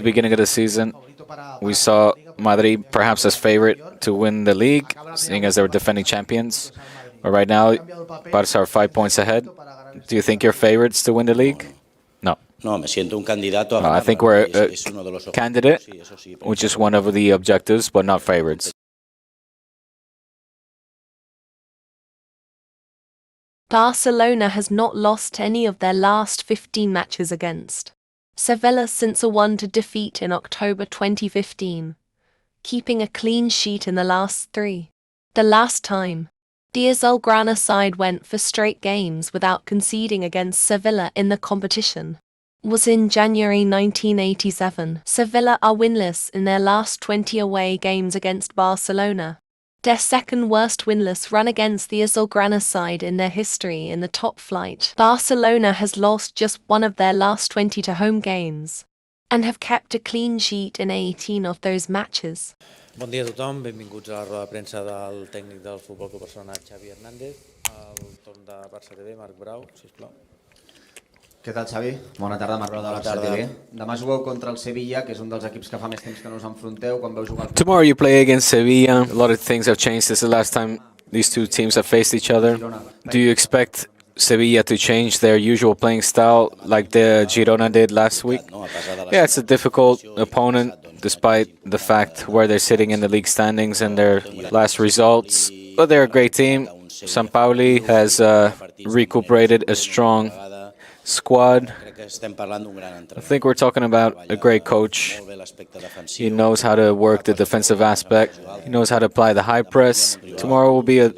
the beginning of the season, we saw Madrid perhaps as favorite to win the league, seeing as they were defending champions. But right now, Barca are 5 points ahead. Do you think you're favorites to win the league? No. No, me siento un candidato a I ganar. think we're a Es uno de los candidate, sí, eso sí, which is one of the objectives, but not favorites. Barcelona has not lost any of their last 15 matches against Sevilla since a 1-2 defeat in October 2015, keeping a clean sheet in the last 3. The last time the Azulgrana side went for straight games without conceding against Sevilla in the competition was in January 1987. Sevilla are winless in their last 20 away games against Barcelona, their second worst winless run against the Azulgrana side in their history in the top flight. Barcelona has lost just one of their last 20 to home games and have kept a clean sheet in 18 of those matches. Bon dia a tothom, benvinguts a la roda de premsa del tècnic del Futbol Club Barcelona, Xavi Hernández. El torn de Barça TV, Marc Brau, sisplau. Què tal, Xavi? Bona tarda, Marc Brau de Barça TV. Demà jugueu contra el Sevilla, que és un dels equips que fa més temps que no us enfronteu. Quan veu jugar... Tomorrow you play against Sevilla. A lot of things have changed since the last time these two teams have faced each other. Do you expect Sevilla to change their usual playing style like the Girona did last week? Yeah, it's a difficult opponent, despite the fact where they're sitting in the league standings and their last results. But they're a great team. Sampaoli has recuperated a strong squad. I think we're talking about a great coach. He knows how to work the defensive aspect. He knows how to apply the high press. Tomorrow will be a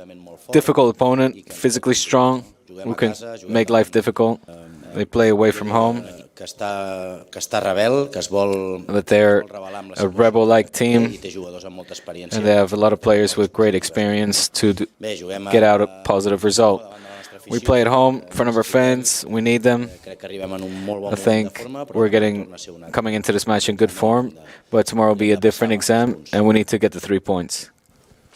difficult opponent, physically strong, who can make life difficult. They play away from home. But they're a rebel-like team, and they have a lot of players with great experience to get out a positive result. We play at home in front of our fans. We need them. I think we're coming into this match in good form, but tomorrow will be a different exam, and we need to get the 3 points.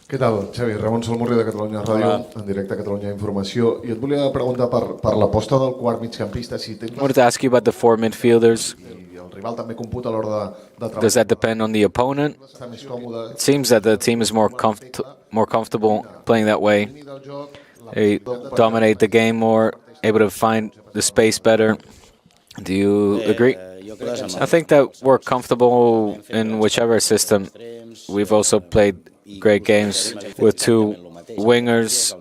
Què tal, Xavi? Ramon Salmurri de Catalunya Ràdio, en directe a Catalunya Informació. I et volia preguntar per l'aposta del quart migcampista. Si tens... I wanted to ask you about the 4 midfielders. I el rival també computa a l'hora de treballar. Does that depend on the opponent? Està més còmode. It seems that the team is more comfortable playing that way. They dominate the game more, able to find the space better. Do you agree? I think that we're comfortable in whichever system. We've also played great games with 2 wingers.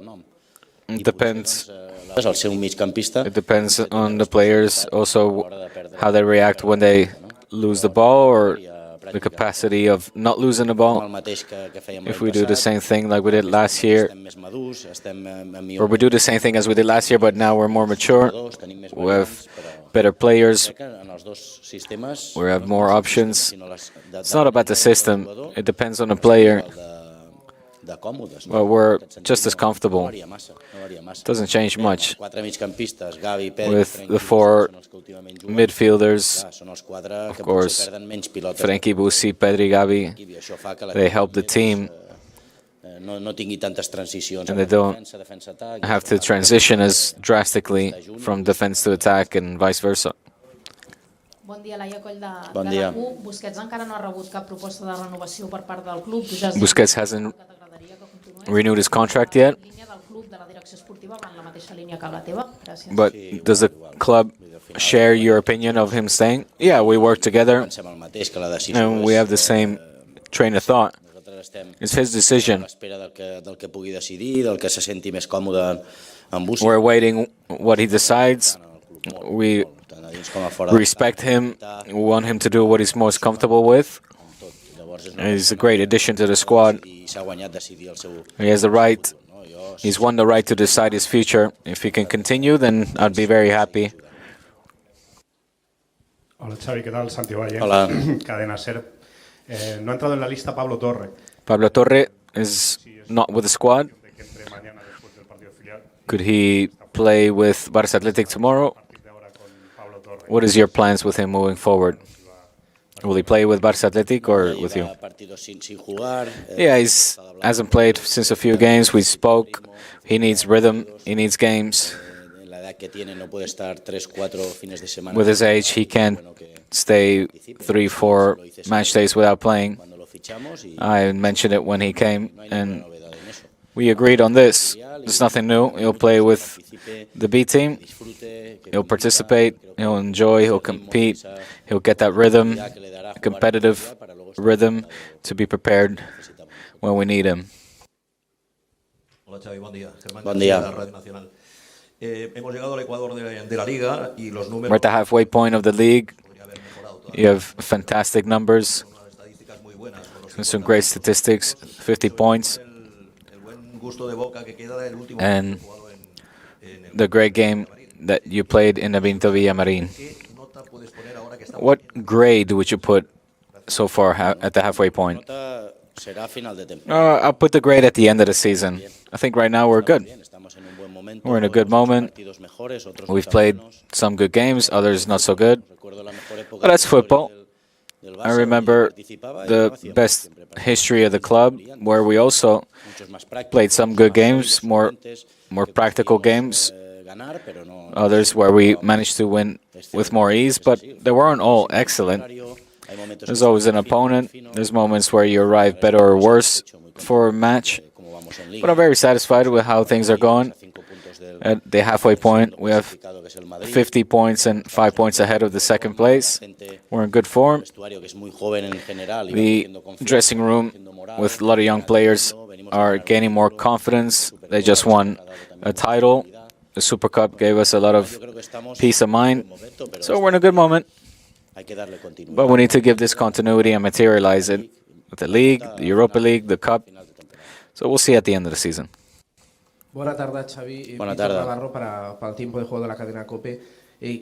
It depends on the players, also how they react when they lose the ball, or the capacity of not losing the ball. If we do the same thing like we did last year, or we do the same thing as we did last year, but now we're more mature, we have better players, we have more options. It's not about the system, it depends on the player. Well, we're just as comfortable. It doesn't change much. With the 4 midfielders, of course, Frenkie, Bussi, Pedri, Gavi, they help the team, and they don't have to transition as drastically from defense to attack and vice versa. Bon dia, Laia Coll de la CUP. Busquets encara no ha rebut cap proposta de renovació per part del club. Busquets hasn't renewed his contract yet. But does the club share your opinion of him staying? Yeah, we work together and we have the same train of thought. It's his decision. We're awaiting what he decides. We respect him. We want him to do what he's most comfortable with. And he's a great addition to the squad. He has the right. He's won the right to decide his future. If he can continue, then I'd be very happy. Hola Xavi, ¿qué tal? Santi Valle, Hola. Cadena Ser. No ha entrado en la lista Pablo Torre. Pablo Torre is not with the squad. Could he play with Barça Athletic tomorrow? What is your plans with him moving forward? Will he play with Barça Athletic or with you? Yeah, he hasn't played since a few games. We spoke. He needs rhythm. He needs games. With his age, he can't stay 3-4 match days without playing. I mentioned it when he came, and we agreed on this. There's nothing new. He'll play with the B team. He'll participate. He'll enjoy. He'll compete. He'll get that rhythm, competitive rhythm, to be prepared when we need him. Hola Xavi, buen día. Buen día. De la Radio Nacional. Hemos llegado al Ecuador de la Liga y los números. We're at the halfway point of the league. You have fantastic numbers and some great statistics, 50 points, and the great game that you played in the Benito Villamarin. What grade would you put so far at the halfway point? I'll put the grade at the end of the season. I think right now we're good. We're in a good moment. We've played some good games, others not so good. But that's football. I remember the best history of the club, where we also played some good games, more practical games. Others where we managed to win with more ease, but they weren't all excellent. There's always an opponent. There's moments where you arrive better or worse for a match. But I'm very satisfied with how things are going. At the halfway point, we have 50 points and 5 points ahead of the second place. We're in good form. The dressing room with a lot of young players are gaining more confidence. They just won a title. The Super Cup gave us a lot of peace of mind. So we're in a good moment. But we need to give this continuity and materialize it with the League, the Europa League, the Cup. So we'll see at the end of the season. Buenas tardes, Xavi. Buenas tardes. Navarro para el tiempo de juego de la cadena COPE.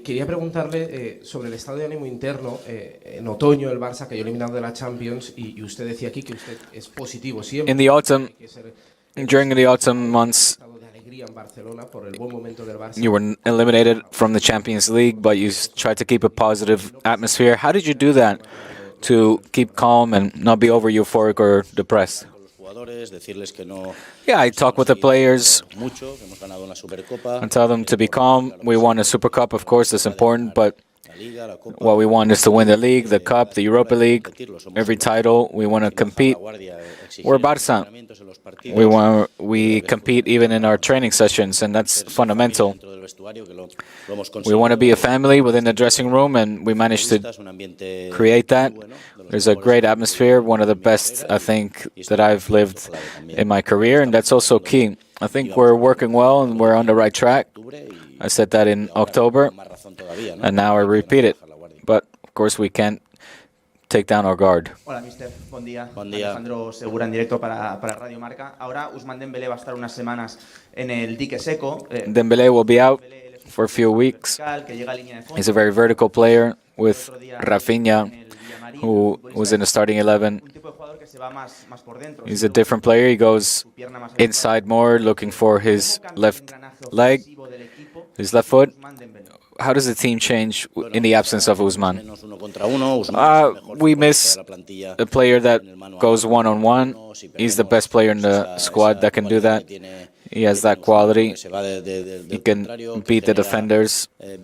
Quería preguntarle sobre el estado de ánimo interno. En otoño el Barça cayó eliminado de la Champions y usted decía aquí que usted es positivo siempre. In the autumn, during the autumn months, you were eliminated from the Champions League, but you tried to keep a positive atmosphere. How did you do that to keep calm and not be over euphoric or depressed? Yeah, I talk with the players and tell them to be calm. We won a Super Cup, of course, that's important, but what we want is to win the League, the Cup, the Europa League, every title. We want to compete. We're Barça. We compete even in our training sessions, and that's fundamental. We want to be a family within the dressing room, and we managed to create that. There's a great atmosphere, one of the best, I think, that I've lived in my career, and that's also key. I think we're working well and we're on the right track. I said that in October, and now I repeat it. But, of course, we can't take down our guard. Hola, mister. Buen día. Buen día. Alejandro Segura en directo para Radio Marca. Ahora Ousmane Dembélé va a estar unas semanas en el dique seco. Dembélé will be out for a few weeks. He's a very vertical player with Rafinha, who was in the starting 11. He's a different player. He goes inside more, looking for his left leg, his left foot. How does the team change in the absence of Ousmane? We miss a player that goes one-on-one. He's the best player in the squad that can do that. He has that quality. He can beat the defenders. He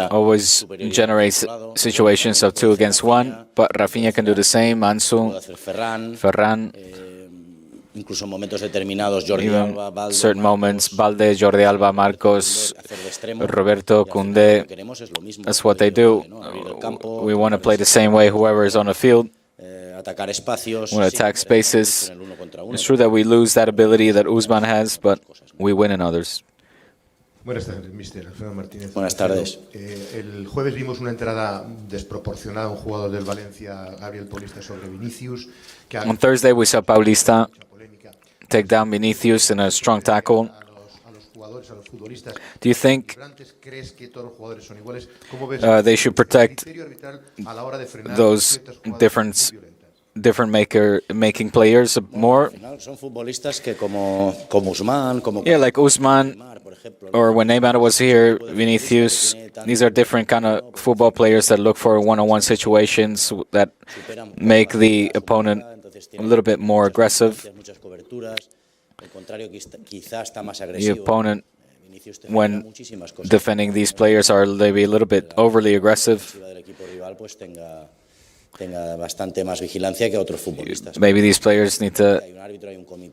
always generates situations of 2 against 1, but Rafinha can do the same. Ansu, Ferran. Incluso en momentos determinados, Jordi Alba, Balde, certain moments, Balde, Jordi Alba, Marcos, Roberto, Koundé. That's what they do. We want to play the same way, whoever is on the field. We want to attack spaces. It's true that we lose that ability that Ousmane has, but we win in others. Buenas tardes, mister. Alfredo Martínez. Buenas tardes. El jueves vimos una entrada desproporcionada a un jugador del Valencia, Gabriel Paulista, sobre Vinicius. On Thursday, we saw Paulista take down Vinicius in a strong tackle. Do you think they should protect those different making players more? Yeah, like Ousmane, or when Neymar was here, Vinicius. These are different kind of football players that look for one-on-one situations that make the opponent a little bit more aggressive. The opponent, when defending these players, are maybe a little bit overly aggressive. Maybe these players need a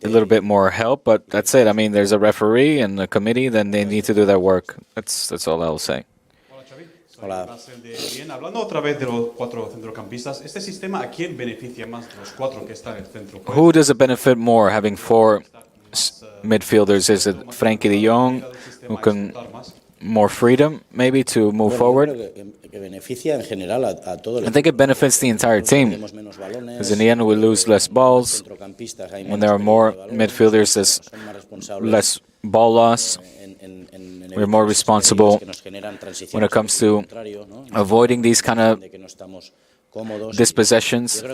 little bit more help, but that's it. I mean, there's a referee and a committee, then they need to do their work. That's all I'll say. Hola. Hablando otra vez de los cuatro centrocampistas, ¿este sistema a quién beneficia más de los cuatro que están en el centro? Who does it benefit more, having four midfielders? Is it Frankie de Jong, who can more freedom, maybe, to move forward? I think it benefits the entire team, because in the end we lose less balls. When there are more midfielders, there's less ball loss. We're more responsible when it comes to avoiding these kind of dispossessions.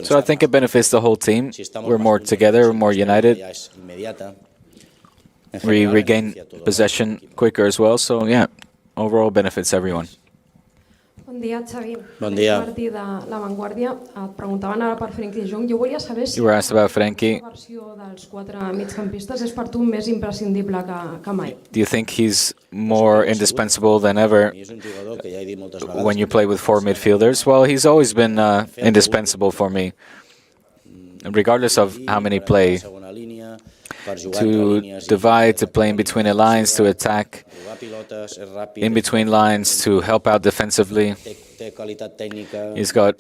So I think it benefits the whole team. We're more together, we're more united. We regain possession quicker as well. So yeah, overall benefits everyone. Bon dia, Xavi. Bon dia. Martí de La Vanguardia. Et preguntaven ara per Frenkie de Jong. Jo volia saber si You were asked about Frenkie. la versió dels quatre migcampistes és per tu més imprescindible que mai. Do you think he's more indispensable than ever when you play with four midfielders? Well, he's always been indispensable for me, regardless of how many play. To divide, to play in between the lines, to attack in between lines, to help out defensively. He's got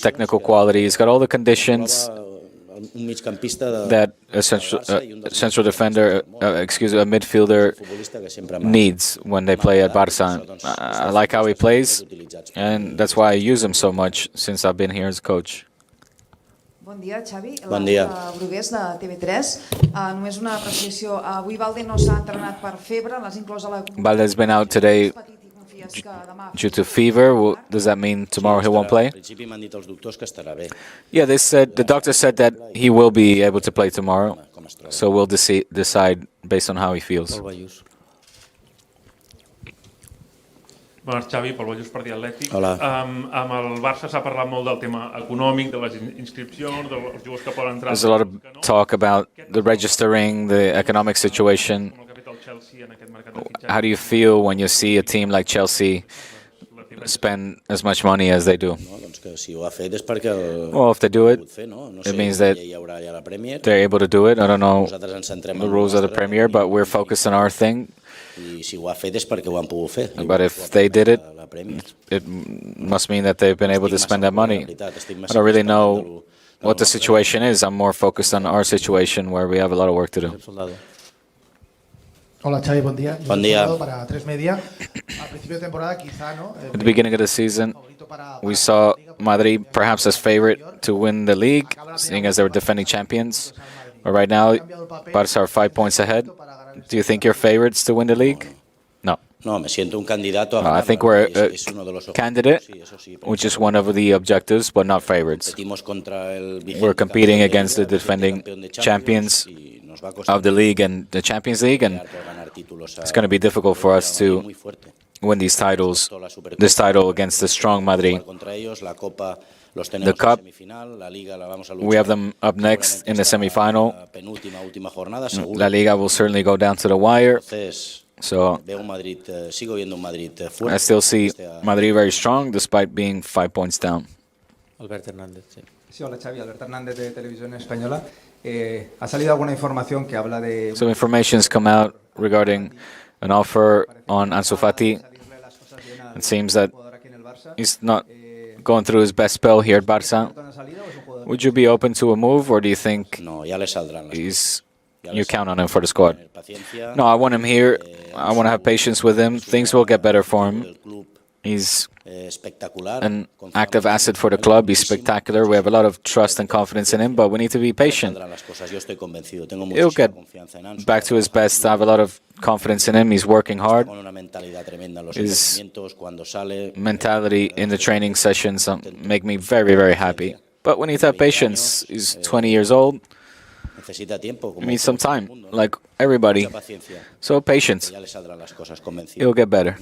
technical quality, he's got all the conditions that a central defender, a midfielder needs when they play at Barça. I like how he plays, and that's why I use him so much since I've been here as coach. Bon dia, Xavi. Bon dia. Brugués, de TV3. Només una apreciació. Avui Valde no s'ha entrenat per febre, l'has inclòs a la... Valde's been out today due to fever. Does that mean tomorrow he won't play? Yeah, they said, the doctor said that he will be able to play tomorrow. So we'll decide based on how he feels. Bones, Xavi, pel Ballús per dir Atlètic. Hola. Amb el Barça s'ha parlat molt del tema econòmic, de les inscripcions, dels jugadors que poden entrar. There's a lot of talk about the registering, the economic situation. How do you feel when you see a team like Chelsea spend as much money as they do? Well, if they do it, it means that they're able to do it. I don't know the rules of the Premier, but we're focused on our thing. But if they did it, it must mean that they've been able to spend that money. I don't really know what the situation is. I'm more focused on our situation where we have a lot of work to do. Hola Xavi, bon dia. Bon dia. Para 3 Media. Al principio de temporada quizá, ¿no? At the beginning of the season, we saw Madrid perhaps as favorite to win the league, seeing as they were defending champions. But right now, Barça are 5 points ahead. Do you think you're favorites to win the league? No. I think we're a candidate, which is one of the objectives, but not favorites. We're competing against the defending champions of the league and the Champions League, and it's going to be difficult for us to win these titles, this title against the strong Madrid. The Cup, we have them up next in the semi-final. Laliga will certainly go down to the wire. So I still see Madrid very strong, despite being 5 points down. Albert Hernández, sí. Sí, hola Xavi, Albert Hernández de Televisión Española. Ha salido alguna información que habla de... Some information's come out regarding an offer on Ansu Fati. It seems that he's not going through his best spell here at Barça. Would you be open to a move, or do you think you count on him for the squad? No, I want him here. I want to have patience with him. Things will get better for him. He's an active asset for the club. He's spectacular. We have a lot of trust and confidence in him, but we need to be patient. He'll get back to his best. I have a lot of confidence in him. He's working hard. His mentality in the training sessions make me very, very happy. But we need to have patience. He's 20 years old. He needs some time, like everybody. So patience. He'll get better.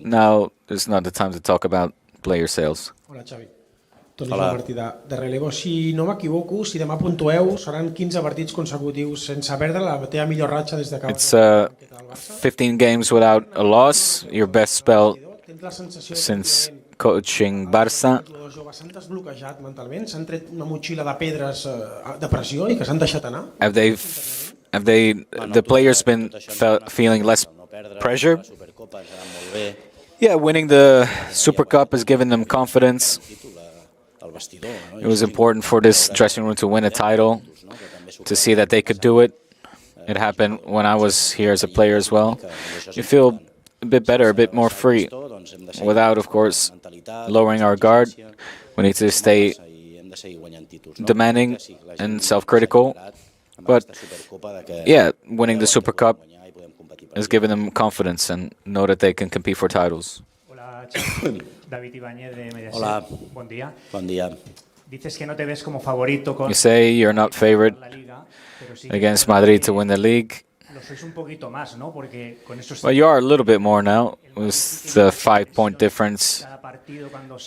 Now, it's not the time to talk about player sales. Hola Xavi. Toni, fa una partida de relevo. Si no m'equivoco, si demà puntueu, seran 15 partits consecutius sense perdre la teva millor ratxa des de que It's 15 games without a loss, your best spell since coaching Barça. els joves s'han desbloquejat mentalment, s'han tret una motxilla de pedres de pressió i que s'han deixat anar. The players been feeling less pressure? Yeah, winning the Super Cup has given them confidence. It was important for this dressing room to win a title, to see that they could do it. It happened when I was here as a player as well. You feel a bit better, a bit more free, without, of course, lowering our guard. We need to stay demanding and self-critical. But yeah, winning the Super Cup has given them confidence and know that they can compete for titles. David Ibáñez de Mediaset. Hola. Buen día. Buen día. Dices que no te ves como favorito con You say you're not favored against Madrid to win the league. Lo sois un poquito más, ¿no? Porque con esos Well, you are a little bit more now. With the 5-point difference,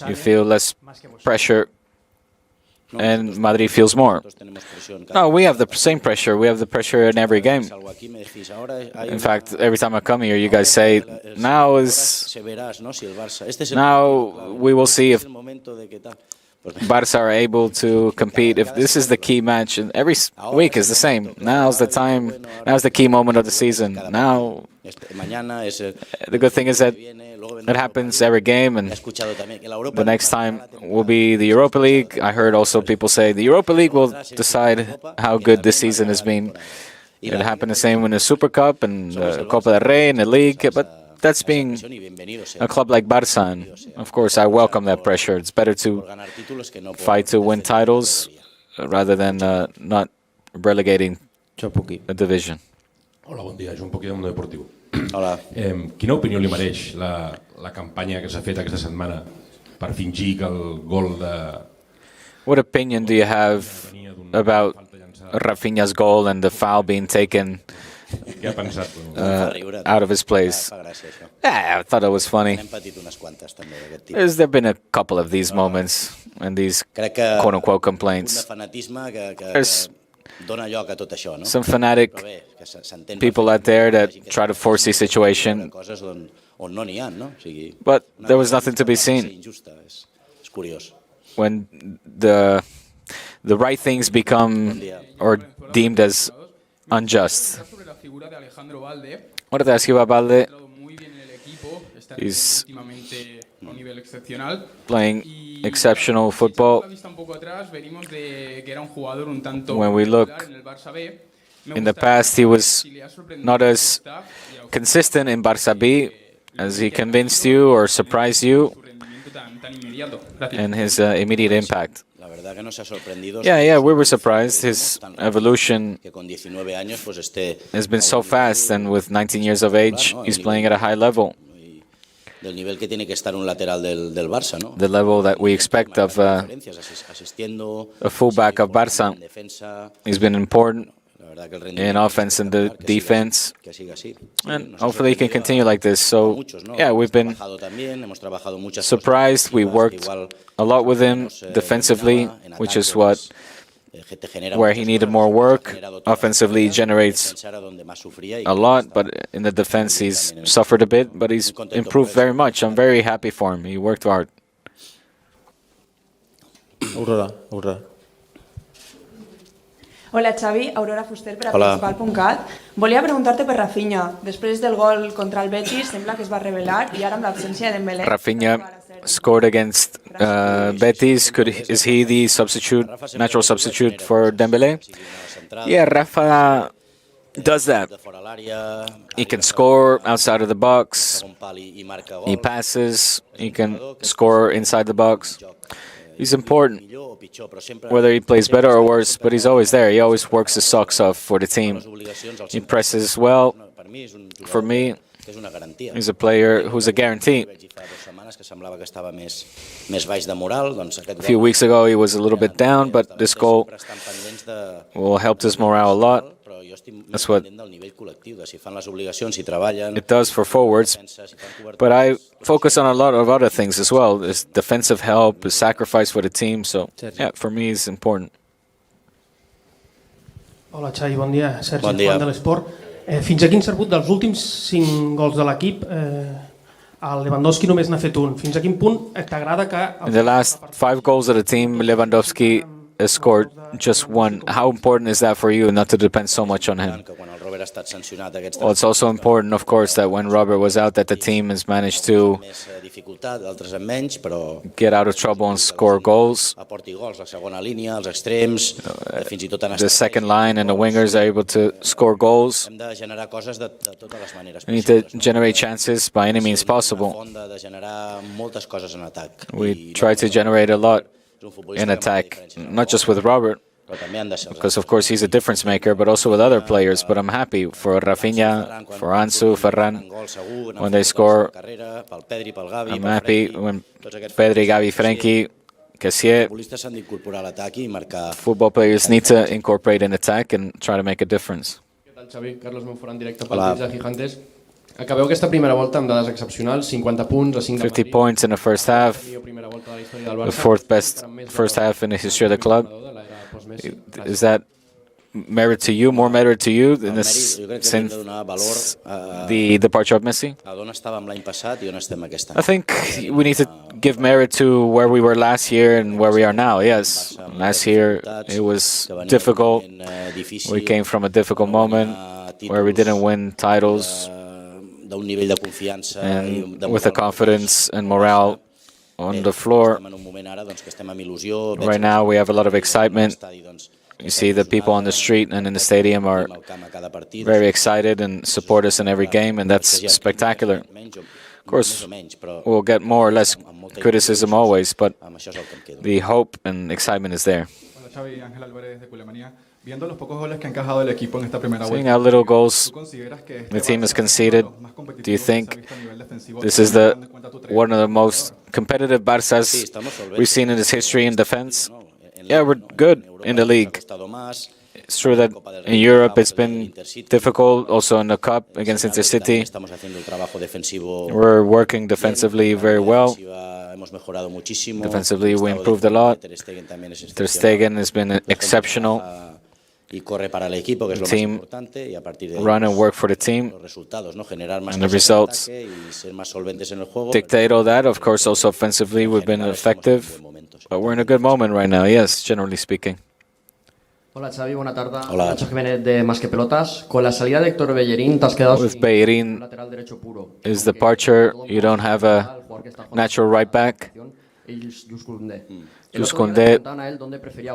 you feel less pressure, and Madrid feels more. No, we have the same pressure. We have the pressure in every game. In fact, every time I come here, you guys say, now we will see if Barça are able to compete. If this is the key match, and every week is the same. Now's the time. Now's the key moment of the season. Now, the good thing is that it happens every game, and the next time will be the Europa League. I heard also people say the Europa League will decide how good this season has been. It happened the same in the Super Cup and the Copa del Rey and the league, but that's being a club like Barça, and of course I welcome that pressure. It's better to fight to win titles rather than not relegating a division. Hola, bon dia. Joan Poquí, del Mundo Deportivo. Hola. Quina opinió li mereix la campanya que s'ha fet aquesta setmana per fingir que el gol de... What opinion do you have about Rafinha's goal and the foul being taken out of his place? Yeah, I thought it was funny. There been a couple of these moments and these quote-unquote complaints. There's some fanatic people out there that try to force the situation, but there was nothing to be seen. When the right things become or deemed as unjust. Wanted to ask you about Balde. He's playing exceptional football. When we look in the past, he was not as consistent in Barça B as he convinced you or surprised you and his immediate impact. Yeah, we were surprised. His evolution has been so fast, and with 19 years of age, he's playing at a high level. The level that we expect of a fullback of Barça. He's been important in offense and the defense, and hopefully he can continue like this. So, yeah, we've been surprised. We worked a lot with him defensively, which is where he needed more work. Offensively, he generates a lot, but in the defense, he's suffered a bit, but he's improved very much. I'm very happy for him. He worked hard. Aurora. Hola Xavi, Aurora Fuster per a Principal.cat. Volia preguntar-te per Rafinha. Després del gol contra el Betis, sembla que es va revelar i ara amb l'absència de Dembélé... Rafinha scored against Betis. Is he the natural substitute for Dembélé? Yeah, Rafa does that. He can score outside of the box. He passes. He can score inside the box. He's important, whether he plays better or worse, but he's always there. He always works his socks off for the team. He presses well. For me, he's a player who's a guarantee. A few weeks ago, he was a little bit down, but this goal will help his morale a lot. That's what del nivell col·lectiu, de si fan les obligacions, si treballen. it does for forwards. But I focus on a lot of other things as well. There's defensive help, the sacrifice for the team. So, yeah, for me, it's important. Hola, Xavi, bon dia. Sergi, Bon dia. Juan de l'Esport. Fins aquí han servut dels últims 5 gols de l'equip, el Lewandowski només n'ha fet un. Fins a quin punt t'agrada que... In the last 5 goals of the team, Lewandowski has scored just one. How important is that for you not to depend so much on him? Quan el Robert ha estat sancionat aquests Well, it's also important, of course, that when Robert was out, that the team has managed to més dificultat, d'altres amb menys, però get out of trouble and score goals. aporti gols, la segona línia, els extrems, fins i tot en The second line and the wingers are able to score goals. hem de generar coses de totes les maneres We need to generate chances by any means possible. font de generar moltes coses en atac. We try to generate a lot in attack, not just with Robert, Però també han de ser els because of course he's a difference maker, but also with other players. But I'm happy for Rafinha, for Ansu, Ferran, when they score. carrera, pel Pedri, pel Gavi, I'm happy when Pedri, Gavi, Frenkie, Cassier. Els futbolistes s'han d'incorporar a l'atac i marcar. Football players need to incorporate in attack and try to make a difference. Què tal, Xavi? Carlos Monfort en directe pel Hola. Pizza Gigantes. Acabeu aquesta primera volta amb dades excepcionals, 50 punts a 5 de 50 points in the first half, the fourth best first half in the history of the club. Is that merit to you, more merit to you in this, since the departure of Messi? A d'on estàvem l'any passat i on estem aquest any. I think we need to give merit to where we were last year and where we are now. Yes, last year it was difficult. We came from a difficult moment where we didn't win titles. D'un nivell de confiança And with the confidence and morale on the floor, en un moment ara doncs, que estem amb il·lusió. right now we have a lot of excitement. You see the people on the street and in the stadium are very excited and support us in every game, and that's spectacular. Of course, we'll get more or less criticism always, but the hope and excitement is there. Hola Xavi, Ángel Álvarez de Culemanía. Viendo los pocos goles que ha encajado el equipo en esta primera Seeing vuelta, how little goals ¿tú consideras que este the team has Barça conceded, do you think this is one of the most competitive Barças we've seen in its history in defense? Yeah, we're good in the league. It's true that in Europe it's been difficult, also in the Cup against Intercity. We're working defensively very well. Defensively we improved a lot. Ter Stegen has been exceptional. Y corre para el equipo, que es lo más Team importante, y a partir de ahí run and work for the team, los resultados, ¿no? Generar más and the cosas en results ataque y ser más solventes en el juego. dictate all that. Of course, also offensively we've been effective, but we're in a good moment right now, yes, generally speaking. Hola Xavi, buena tarde. Hola. Nacho Jiménez de Más que Pelotas. Con la salida de Héctor Bellerín te has quedado With sin Bellerín, un lateral derecho puro. his departure, you don't have a natural right back. Y Lluís Koundé. Lluís Koundé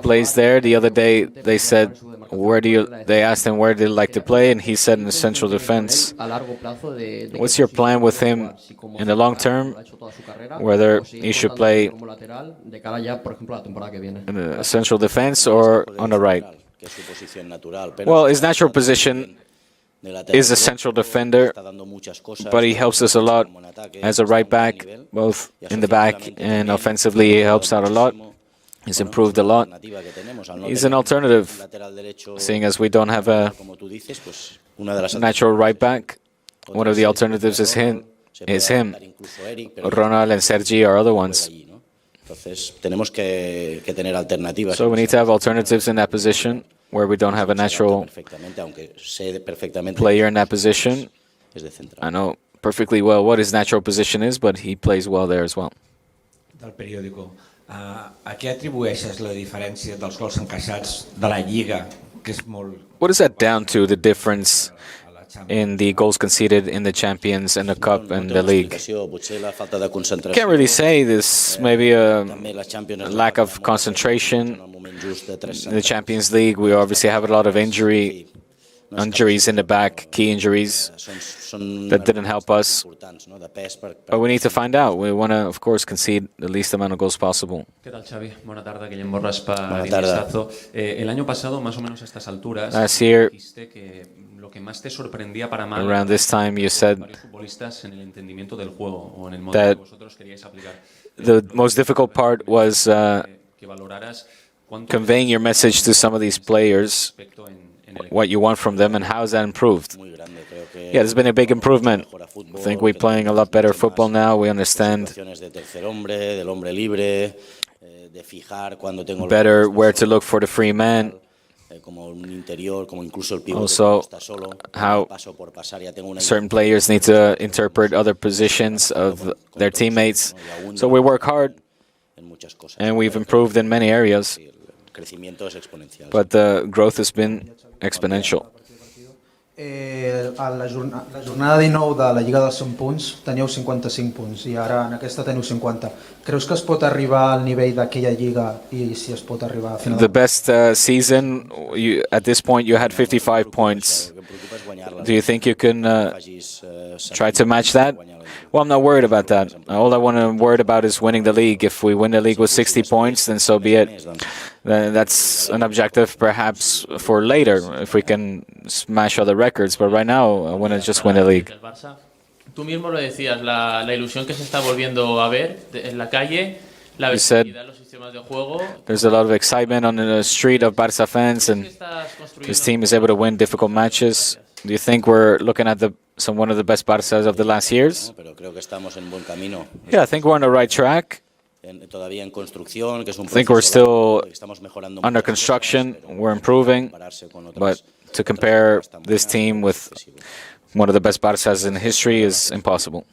plays there. The other day they said, they asked him where do you like to play, and he said in the central defense. What's your plan with him in the long term, whether he should play in the central defense or on the right? Que es su posición natural. Pero Well, his natural position is a central defender, but he helps us a lot as a right back, both in the back and offensively he helps out a lot. He's improved a lot. He's an alternative, seeing as we don't have a natural right back. One of the alternatives is him. Ronald and Sergi are other ones. Entonces tenemos que tener alternativas. So we need to have alternatives in that position where we don't have a natural Aunque sé perfectamente player in that position. es de central. I know perfectly well what his natural position is, but he plays well there as well. Del periòdico. A què atribueixes la diferència dels gols encaixats de la Lliga, que és molt... What is that down to, the difference in the goals conceded in the Champions and the Cup and the League? Potser la falta de concentració. Can't really say this. Maybe a lack of concentration. In the Champions League, we obviously have a lot of injuries in the back, key injuries that didn't help us. But we need to find out. We want to, of course, concede the least amount of goals possible. ¿Qué tal, Xavi? Buena tarde, Guillem Borras para Buena tarde. Vistazo. El año pasado, más o menos a estas alturas, Last year, dijiste que lo que más te sorprendía para mal around this time, you said varios futbolistas en el entendimiento del juego o en el modelo that que vosotros queríais aplicar. the most difficult part was Que valoraras cuánto conveying your message to some of these players what you want from them, and how has that improved? Yeah, there's been a big improvement. I think we're playing a lot better football now. We understand better where to look for the free man. Also, how certain players need to interpret other positions of their teammates. So we work hard, and we've improved in many areas, but the growth has been exponential. A la jornada 19 de la Lliga dels 100 punts teníeu 55 punts i ara en aquesta teniu 50. Creus que es pot arribar al nivell d'aquella Lliga i si es pot arribar a final? The best season, at this point, you had 55 points. Do you think you can try to match that? Well, I'm not worried about that. All I want to worry about is winning the league. If we win the league with 60 points, then so be it. That's an objective perhaps for later, if we can smash other records. But right now, I want to just win the league. Tú mismo lo decías, la ilusión que se está volviendo a ver en la calle, la You said versatilidad en los sistemas de juego. there's a lot of excitement on the street of Barça fans, and this team is able to win difficult matches. Do you think we're looking at one of the best Barças of the last years? Yeah, I think we're on the right track. I think we're still under construction, we're improving, but to compare this team with one of the best Barças in history is impossible.